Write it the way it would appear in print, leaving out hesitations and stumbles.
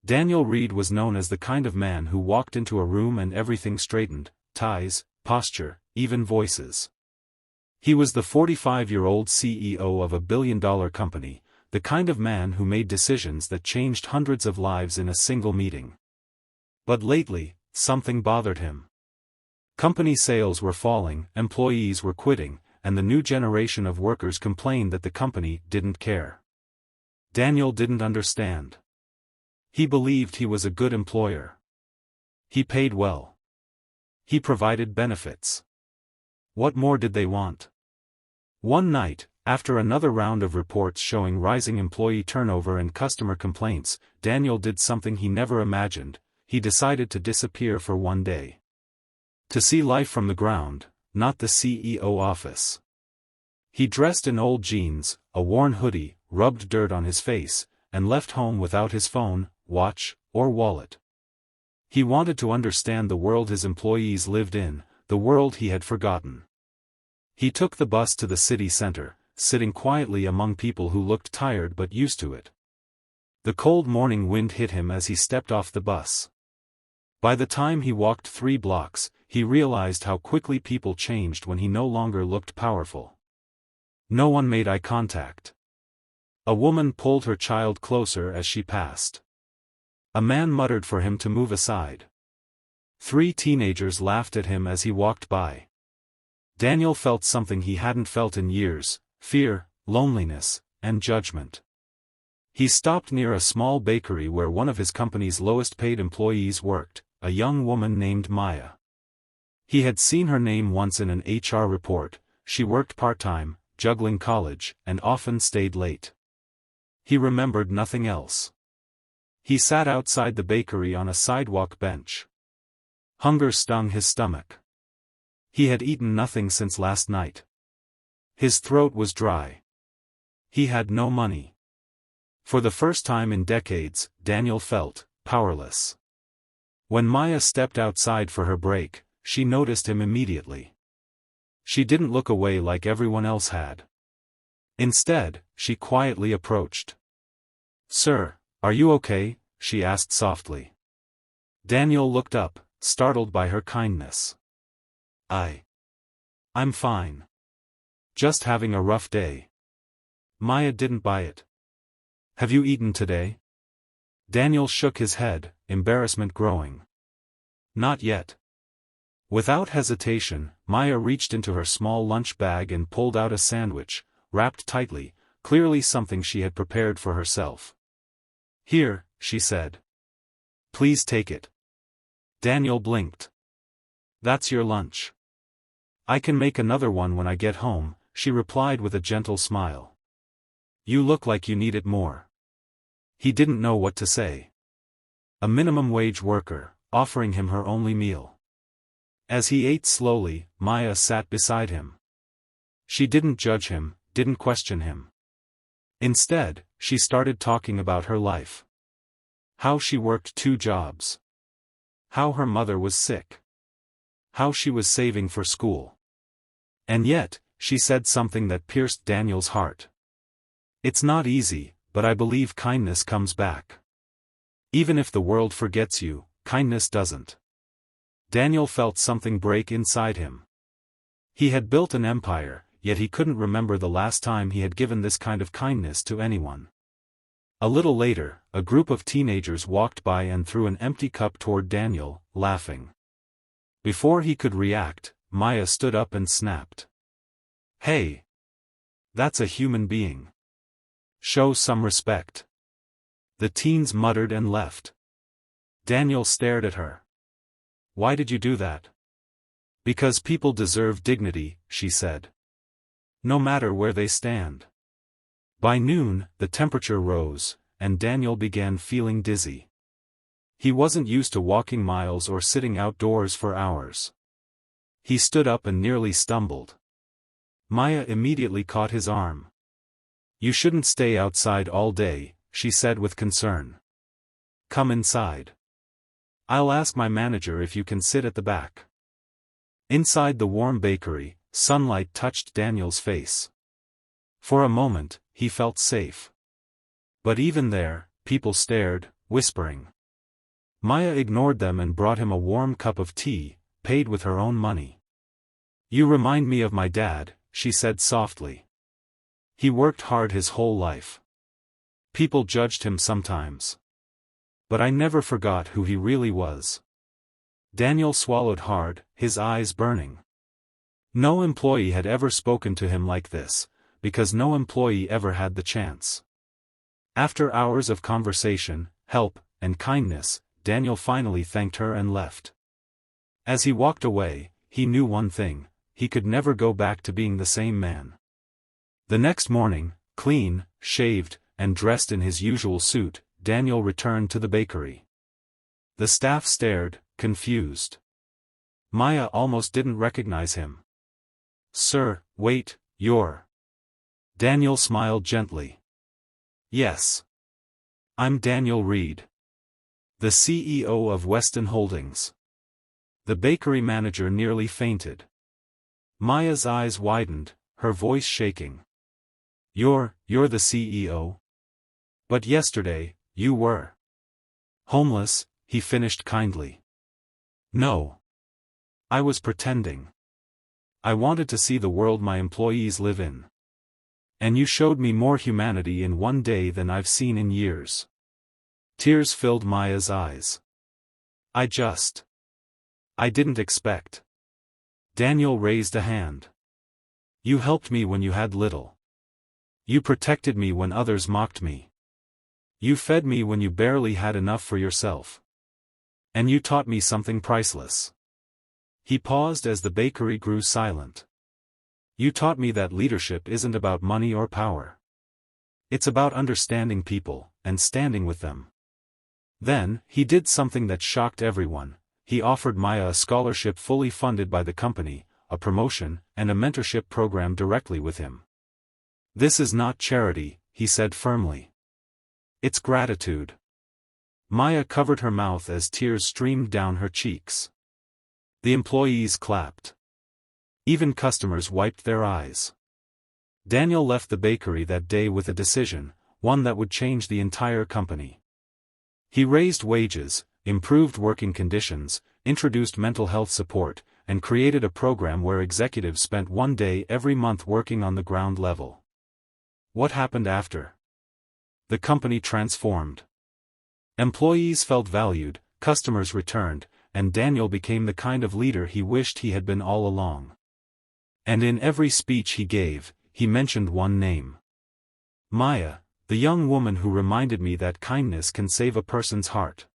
Daniel Reed was known as the kind of man who walked into a room and everything straightened: ties, posture, even voices. He was the 45-year-old CEO of a billion-dollar company, the kind of man who made decisions that changed hundreds of lives in a single meeting. But lately, something bothered him. Company sales were falling, employees were quitting, and the new generation of workers complained that the company didn't care. Daniel didn't understand. He believed he was a good employer. He paid well. He provided benefits. What more did they want? One night, after another round of reports showing rising employee turnover and customer complaints, Daniel did something he never imagined. He decided to disappear for one day. To see life from the ground, not the CEO office. He dressed in old jeans, a worn hoodie, rubbed dirt on his face, and left home without his phone, watch, or wallet. He wanted to understand the world his employees lived in, the world he had forgotten. He took the bus to the city center, sitting quietly among people who looked tired but used to it. The cold morning wind hit him as he stepped off the bus. By the time he walked 3 blocks, he realized how quickly people changed when he no longer looked powerful. No one made eye contact. A woman pulled her child closer as she passed. A man muttered for him to move aside. 3 teenagers laughed at him as he walked by. Daniel felt something he hadn't felt in years: fear, loneliness, and judgment. He stopped near a small bakery where one of his company's lowest-paid employees worked, a young woman named Maya. He had seen her name once in an HR report. She worked part-time, juggling college, and often stayed late. He remembered nothing else. He sat outside the bakery on a sidewalk bench. Hunger stung his stomach. He had eaten nothing since last night. His throat was dry. He had no money. For the first time in decades, Daniel felt powerless. When Maya stepped outside for her break, she noticed him immediately. She didn't look away like everyone else had. Instead, she quietly approached. "Sir, are you okay?" she asked softly. Daniel looked up, startled by her kindness. I'm fine. Just having a rough day." Maya didn't buy it. "Have you eaten today?" Daniel shook his head, embarrassment growing. "Not yet." Without hesitation, Maya reached into her small lunch bag and pulled out a sandwich, wrapped tightly, clearly something she had prepared for herself. "Here," she said. "Please take it." Daniel blinked. "That's your lunch." "I can make another one when I get home," she replied with a gentle smile. "You look like you need it more." He didn't know what to say. A minimum wage worker, offering him her only meal. As he ate slowly, Maya sat beside him. She didn't judge him, didn't question him. Instead, she started talking about her life. How she worked 2 jobs. How her mother was sick. How she was saving for school. And yet, she said something that pierced Daniel's heart. "It's not easy, but I believe kindness comes back. Even if the world forgets you, kindness doesn't." Daniel felt something break inside him. He had built an empire, yet he couldn't remember the last time he had given this kind of kindness to anyone. A little later, a group of teenagers walked by and threw an empty cup toward Daniel, laughing. Before he could react, Maya stood up and snapped. "Hey! That's a human being. Show some respect." The teens muttered and left. Daniel stared at her. "Why did you do that?" "Because people deserve dignity," she said. "No matter where they stand." By noon, the temperature rose, and Daniel began feeling dizzy. He wasn't used to walking miles or sitting outdoors for hours. He stood up and nearly stumbled. Maya immediately caught his arm. "You shouldn't stay outside all day," she said with concern. "Come inside. I'll ask my manager if you can sit at the back." Inside the warm bakery, sunlight touched Daniel's face. For a moment, he felt safe. But even there, people stared, whispering. Maya ignored them and brought him a warm cup of tea, paid with her own money. "You remind me of my dad," she said softly. "He worked hard his whole life. People judged him sometimes. But I never forgot who he really was." Daniel swallowed hard, his eyes burning. No employee had ever spoken to him like this, because no employee ever had the chance. After hours of conversation, help, and kindness, Daniel finally thanked her and left. As he walked away, he knew one thing: he could never go back to being the same man. The next morning, clean, shaved, and dressed in his usual suit, Daniel returned to the bakery. The staff stared, confused. Maya almost didn't recognize him. "Sir, wait, you're..." Daniel smiled gently. "Yes. I'm Daniel Reed. The CEO of Weston Holdings." The bakery manager nearly fainted. Maya's eyes widened, her voice shaking. You're the CEO? But yesterday, you were homeless," he finished kindly. "No. I was pretending. I wanted to see the world my employees live in. And you showed me more humanity in one day than I've seen in years." Tears filled Maya's eyes. I didn't expect." Daniel raised a hand. "You helped me when you had little. You protected me when others mocked me. You fed me when you barely had enough for yourself. And you taught me something priceless." He paused as the bakery grew silent. "You taught me that leadership isn't about money or power. It's about understanding people, and standing with them." Then, he did something that shocked everyone. He offered Maya a scholarship fully funded by the company, a promotion, and a mentorship program directly with him. "This is not charity," he said firmly. "It's gratitude." Maya covered her mouth as tears streamed down her cheeks. The employees clapped. Even customers wiped their eyes. Daniel left the bakery that day with a decision, one that would change the entire company. He raised wages, improved working conditions, introduced mental health support, and created a program where executives spent one day every month working on the ground level. What happened after? The company transformed. Employees felt valued, customers returned, and Daniel became the kind of leader he wished he had been all along. And in every speech he gave, he mentioned one name. Maya, the young woman who reminded me that kindness can save a person's heart.